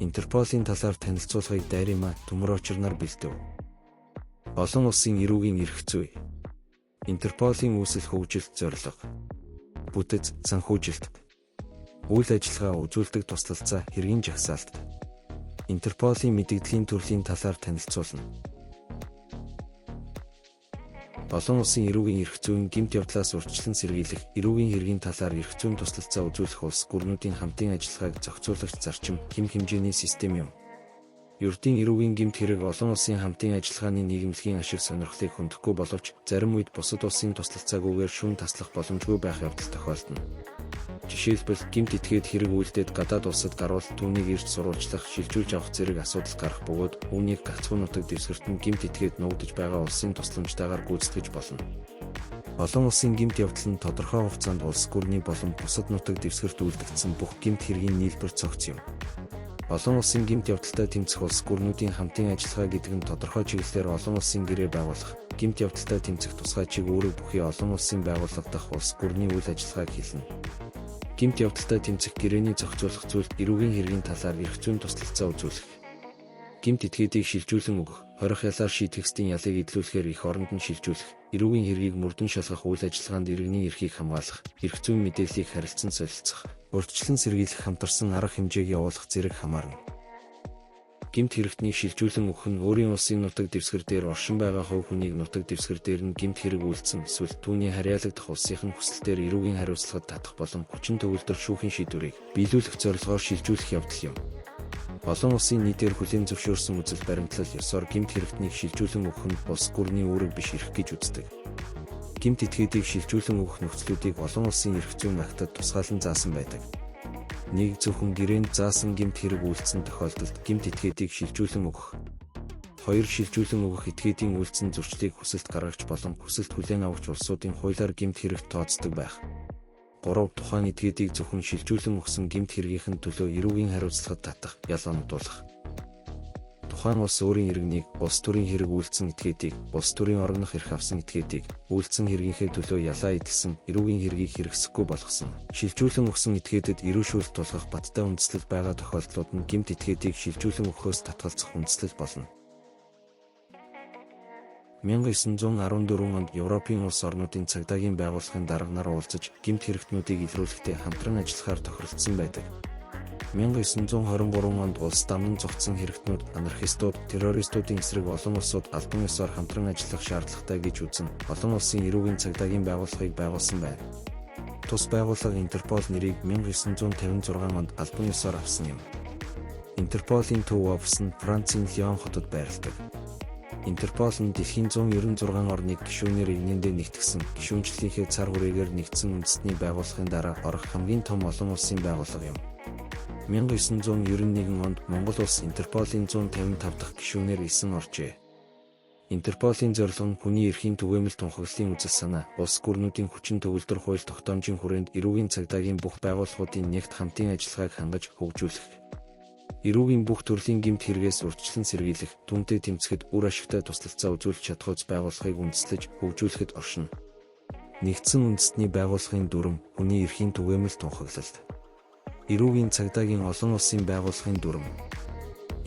Интерполийн талаар танилцуулгыг Дарима Төмөрөчрнаар бэлдэв. Олон улсын эрүүгийн эрх зүй. Интерполийн үүсэл хөгжилт зорилго. Бүтэц, санхүүжилт. Үйл ажиллагаа үзүүлдэг тусламжаа хэргийн жагсаалт. Интерполийн мэдэгдэлийн төрлийн талаар танилцуулна. Олон улсын эрүүгийн эрх зүйн гэмт явдлаас урьдчилан сэргийлэх, эрүүгийн хэргийн талаар эрх зүйн тусламжаа үзүүлэх улс гүрнүүдийн хамтын ажиллагааг зохицуулагч зарчим, хэм хэмжээний систем юм. Ердийн эрүүгийн гэмт хэрэг олон улсын хамтын ажиллагааны нийгэмлэгийн ашиг сонирхлыг хөндөхгүй боловч зарим үед бусад улсын тусламжаагаар шүүн таслах боломжгүй байх явдал тохиолдно. Жишээлбэл гэмт этгээд хэрэг үйлдээд гадаад улсад гарвал түүнийг ирж сурвалжлах, шилжүүлж авах зэрэг асуудал гарах бөгөөд үүнийг гагцхүү нутаг дэвсгэртэн гэмт этгээд нуугдж байгаа улсын тусламжтайгаар гүйцэтгэж болно. Олон улсын гэмт явдал нь тодорхой хугацаанд улс гүрний болон бусад нутаг дэвсгэрт үйлдэгдсэн бүх гэмт хэргийн нийлбэр цогц юм. Олон улсын гэмт явдалтай тэмцэх улс гүрнүүдийн хамтын ажиллагаа гэдэг нь тодорхой чиглэлээр олон улсын гэрээ байгуулах, гэмт явдалтай тэмцэх тусгай чиг үүрэг бүхий олон улсын байгууллага улс гүрний үйл ажиллагааг хэлнэ. Гэмт явдалтай тэмцэх гэрээний зохицуулах зүйл эрүүгийн хэргийн талаар эрх зүйн тусламжаа үзүүлэх. Гэмт этгээдийг шилжүүлэн өгөх, хорих ялаар шийтгэхстийн ялыг эдлүүлэхээр их оронд нь шилжүүлэх, эрүүгийн хэргийг мөрдөн шалгах үйл ажиллагаанд иргэний эрхийг хамгаалах, эрх зүйн мэдээллийг харилцан солилцох, урьдчилан сэргийлэх хамтарсан арга хэмжээг явуулах зэрэг хамаарна. Гэмт хэрэгтнийг шилжүүлэн өгөх нь өөрийн улсын нутаг дэвсгэр дээр оршин байгаа хувь хүнийг нутаг дэвсгэр дээр нь гэмт хэрэг үйлдсэн эсвэл түүний харьяалагдах улсынхын хүсэлтээр эрүүгийн хариуцлагад татах болон хүчин төгөлдөр шүүхийн шийдвэрийг биелүүлэх зорилгоор шилжүүлэх явдал юм. Олон улсын нийтээр хүлээн зөвшөөрсөн үзэл баримтлал ёсоор гэмт хэрэгтнийг шилжүүлэн өгөх нь улс гүрний үүрэг биш эрх гэж үздэг. Гэмт этгээдийг шилжүүлэн өгөх нөхцлүүдийг олон улсын эрх зүйн актад тусгаалan заасан байдаг. Нэг зөвхөн гэрээнд заасан гэмт хэрэг үйлдсэн тохиолдолд гэмт этгээдийг шилжүүлэн өгөх. 2 шилжүүлэн өгөх этгээдийн үйлдсэн зөрчлийг хүсэлт гаргагч болон хүсэлт хүлээн авагч улсуудын хуулиар гэмт хэрэгт тооцдог байх. 3 тухайн этгээдийг зөвхөн шилжүүлэн өгсөн гэмт хэргийнхэн төлөө эрүүгийн хариуцлагад татах, ялгаануудуулах. Тухайн улс өөрийн иргэнийг, улс төрийн хэрэг үйлдсэн этгээдийг, улс төрийн орогнох эрх авсан этгээдийг, үйлдсэн хэргийнхээ төлөө ялаа эдэлсэн, эрүүгийн хэргийг хэрэгсэхгүй болгосон, шилжүүлэн өгсөн этгээдэд эрүүшүүлэлт тулгах баттай үндэслэл байгаа тохиолдлууд нь гэмт этгээдийг шилжүүлэн өгөхөөс татгалзах үндэслэл болно. 1914 онд Европын улс орнуудын цагдаагийн байгууллагын дарга нар уулзаж гэмт хэрэгтнүүдийг илрүүлэхдээ хамтран ажиллахаар тохиролцсон байдаг. 1923 онд улс дамнан зогтсон хэрэгтнүүд, анархистууд, террористуудын эсрэг олон улсууд албан ёсоор хамтран ажиллах шаардлагатай гэж үзэн олон улсын эрүүгийн цагдаагийн байгууллагыг байгуулсан байна. Тус байгууллага Интерпол нэрийг 1956 онд албан ёсоор авсан юм. Интерполийн төв офис нь Францын Лион хотод байрладаг. Интерпол нь дэлхийн 196 орныг гишүүнээр игнэндээ нэгтгсэн, гишүүнчлэлийнхээ цар хүрээгээр нэгдсэн үндэсний байгууллагын дараа орох хамгийн том олон улсын байгууллага юм. 1991 онд Монгол улс Интерполийн 155 дахь гишүүнээр элсэн оржээ. Интерполийн зорилго нь хүний эрхийн түгээмэл тунхаглалын үзэл санаа, улс гүрнүүдийн хүчин төгөлдөр хууль тогтоомжийн хүрээнд эрүүгийн цагдаагийн бүх байгууллагуудын нэгт хамтын ажиллагааг хангаж хөгжүүлэх. Эрүүгийн бүх төрлийн гэмт хэрэгээс урьдчилан сэргийлэх, түүнтэй тэмцэхэд үр ашигтай тусламжаа үзүүлж чадах үс байгууллагыг үндэслэж хөгжүүлэхэд оршино. Нэгдсэн үндэстний байгууллагын дүрм, хүний эрхийн түгээмэл тунхаглалт. Эрүүгийн цагдаагийн олон улсын байгууллагын дүрм.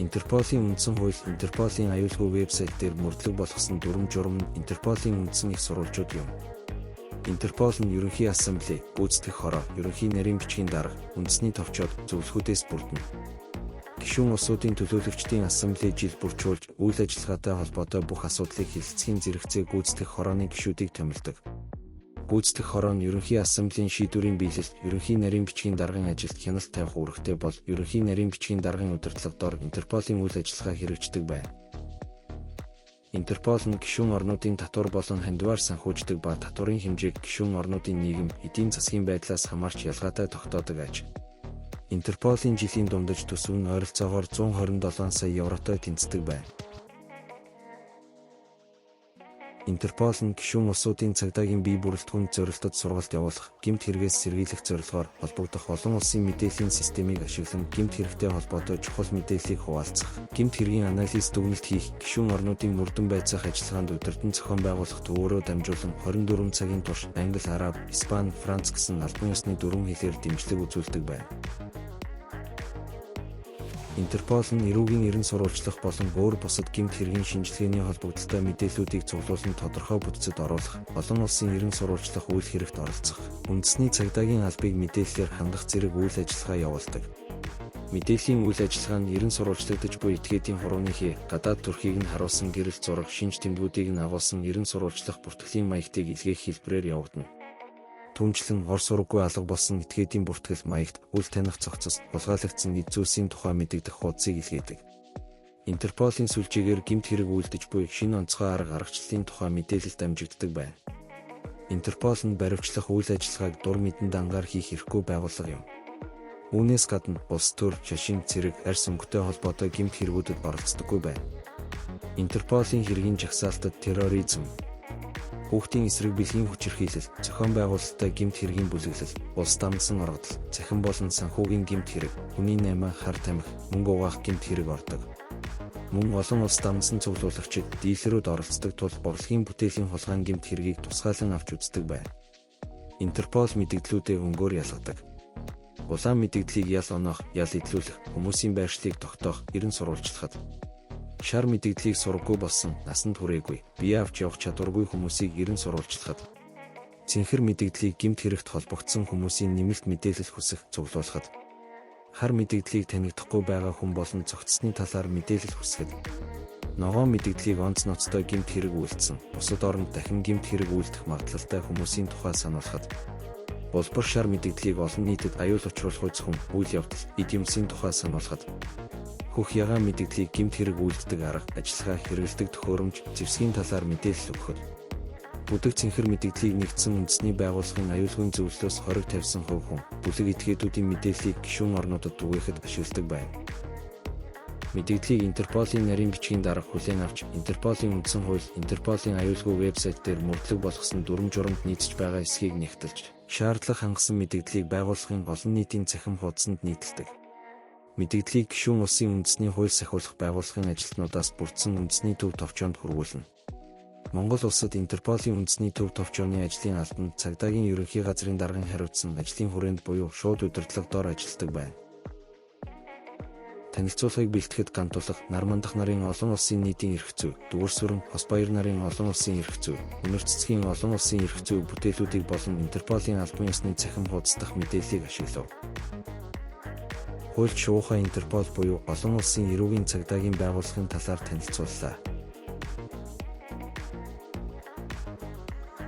Интерполийн үндсэн хууль, Интерполийн аюулгүй вебсайт дээр мөрдлөг болгосон дүрм журам нь Интерполийн үндсэн их сурвалжууд юм. Интерпол нь ерөнхий ассамбле, гүйцэтгэх хороо, ерөнхий нарийн бичгийн дарга, үндэсний товчоод, зөвлөхүүдээс бүрдэнэ. Гишүүн улсуудын төлөөлөгчдийн ассамбле жил бүрчүүлж, үйл ажиллагаатай холбоотой бүх асуудлыг хэлэлцэхийн зэрэгцээ гүйцэтгэх хорооны гишүүдийг томилдог. Гүйцэтгэх хороо нь ерөнхий ассамблеийн шийдвэрийн биелэлт, ерөнхий нарийн бичгийн даргын ажилд хяналт тавих үүрэгтэй бол ерөнхий нарийн бичгийн даргын удирдлага дор Интерполийн үйл ажиллагаа хэрэгждэг байна. Интерпол нь гишүүн орнуудын татвар болон хандиваар санхүүждэг ба татварын хэмжээг гишүүн орнуудын нийгэм, эдийн засгийн байдлаас хамаарч ялгаатай тогтоодог аж. Интерполийн жилийн дундаж төсөв нь ойролцоогоор 127 сая евротой тэнцдэг байна. Интерпол нь гишүүн улсуудын цагдаагийн бие бүрэлдэхүүнд зорилтод сургалт явуулах, гэмт хэрэгээс сэргийлэх зорилгоор холбогдох олон улсын мэдээллийн системийг ашиглан гэмт хэрэгтэй холбоотой чухал мэдээллийг хуваалцах, гэмт хэргийн анализ дүгнэлт хийх, гишүүн орнуудын мөрдөн байцаах ажиллагаанд удирдан зохион байгуулахт өөрөөр дамжуулан 24 цагийн турш англи, араб, испани, франц гэсэн албан ёсны 4 хэлээр дэмжлэг үзүүлдэг байна. Интерпол нь эрүүгийн эрен сурвалжлах болон өөр бусад гэмт хэргийн шинжилгээний холбогдолтой мэдээллүүдийг цуглуулан тодорхой бүтцэд оруулах, олон улсын эрен сурвалжлах үйл хэрэгт оролцох, үндэсний цагдаагийн албыг мэдээллээр хангах зэрэг үйл ажиллагаа явуулдаг. Мэдээллийн үйл ажиллагаа нь эрен сурвалжлагдаж буй этгээдийн хурууныхээ гадаад төрхийг нь харуулсан гэрэл зураг шинж тэмдгүүдийг нь агуулсан эрен сурвалжлах бүртгэлийн маягтыг илгээх хэлбэрээр явагдана. Түүнчлэн ор сураггүй алга болсон этгээдийн бүртгэл маягт үл таних цогцос, хулгайлагдсан эд зүйлсийн тухай мэдэгдэх хуудсыг илгээдэг. Интерполийн сүлжээгээр гэмт хэрэг үйлдэж буй шинэ онцгой арга аргачлалын тухай мэдээлэл дамжигддаг байна. Интерпол нь баривчлах үйл ажиллагааг дур мэдэн дангаар хийх эрхгүй байгууллага юм. Үүнээс гадна улс төр, шашин, цэрэг, арьс өнгөтэй холбоотой гэмт хэрэгүүдэд оролцдоггүй байна. Интерполийн хэргийн жагсаалтад терроризм, хүүхдийн эсрэг бэлгийн хүчирхийлэл, зохион байгуулалттай гэмт хэргийн бүлэглэл, улс дамнасан оргодол, цахим болон санхүүгийн гэмт хэрэг, хүний наймаа, хар тамхи, мөнгө угаах гэмт хэрэг ордог. Мөн олон улс дамнасан цуглуулагчид дийлэрүүд оролцдог тул урлагийн бүтээлийн хулгайн гэмт хэргийг тусгайлан авч үздэг байна. Интерпол мэдээллүүдээ өнгөөр ялгадаг. Улаан мэдээллийг ял оноох, ял идлүүлэх, хүмүүсийн байршлыг тогтоох, эрен сурвалжлахад. Шар мэдээллийг сургаггүй болсон, насанд хүрээгүй, бие авч явах чадваргүй хүмүүсийг эрен сурвалжлахад. Цэнхэр мэдээллийг гэмт хэрэгт холбогдсон хүмүүсийн нэмэлт мэдээлэл хүсэх, цуглуулахад. Хар мэдээллийг танигдахгүй байгаа хүн болон цогцсны талаар мэдээлэл хүсгэд. Ногоон мэдээллийг онц ноцтой гэмт хэрэг үйлдсэн, бусад оронд дахин гэмт хэрэг үйлдэх магадлалтай хүмүүсийн тухай сануулахад. Болбор шар мэдээллийг олон нийтэд аюул учруулах үзэсгэлэн, үйл явдал, эд юмсийн тухай сануулахад. Хөх ягаан мэдээллийг гэмт хэрэг үйлддэг арга, ажиллагаа, хэрэгэлдэг төхөөрөмж, зэвсгийн талаар мэдээлэл өгөхөд. Бүдэг цэнхэр мэдээллийг нэгдсэн үндэсний байгууллагын аюулгүйн зөвлөлөөс хориг тавьсан хувь хүн, бүлэг этгээдүүдийн мэдээллийг гишүүн орнуудад түгээхэд ашигладаг байна. Мэдээллийг Интерполийн нарийн бичгийн дарга хүлээн авч, Интерполийн үндсэн хууль, Интерполийн аюулгүй вебсайт дээр мөрдлөг болгосон дүрм журамд нийцэж байгаа эсхийг нягтлж, шаардлага хангасан мэдээллийг байгууллагын олон нийтийн цахим хуудсанд нийтэлдэг. Мэдээллийг гишүүн улсын үндэсний хууль сахиулах байгууллагын ажилтнуудаас бүрдсэн үндэсний төв товчоонд хүргүүлнэ. Монгол улсад Интерполийн үндэсний төв товчооны ажлын албанд цагдаагийн ерөнхий газрын даргын хариуцсан ажлын хүрээнд буюу шууд удирдлага дор ажилладаг байна. Танилцуулгыг бэлтгэхэд гантулах, нар мандах нарын олон улсын нийтийн эрх зүй, дүгэрсүрэн, хос баяр нарын олон улсын эрх зүй, өнөр цэцгийн олон улсын эрх зүй бүтээлүүдийг болон Интерполийн албан ёсны цахим хуудас дахь мэдээллийг ашиглав. Хуульч шуухай Интерпол буюу олон улсын эрүүгийн цагдаагийн байгууллагын талаар танилцууллаа.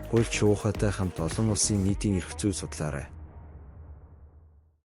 Хуульч шуухайтай хамт олон улсын нийтийн эрх зүй судлаарай.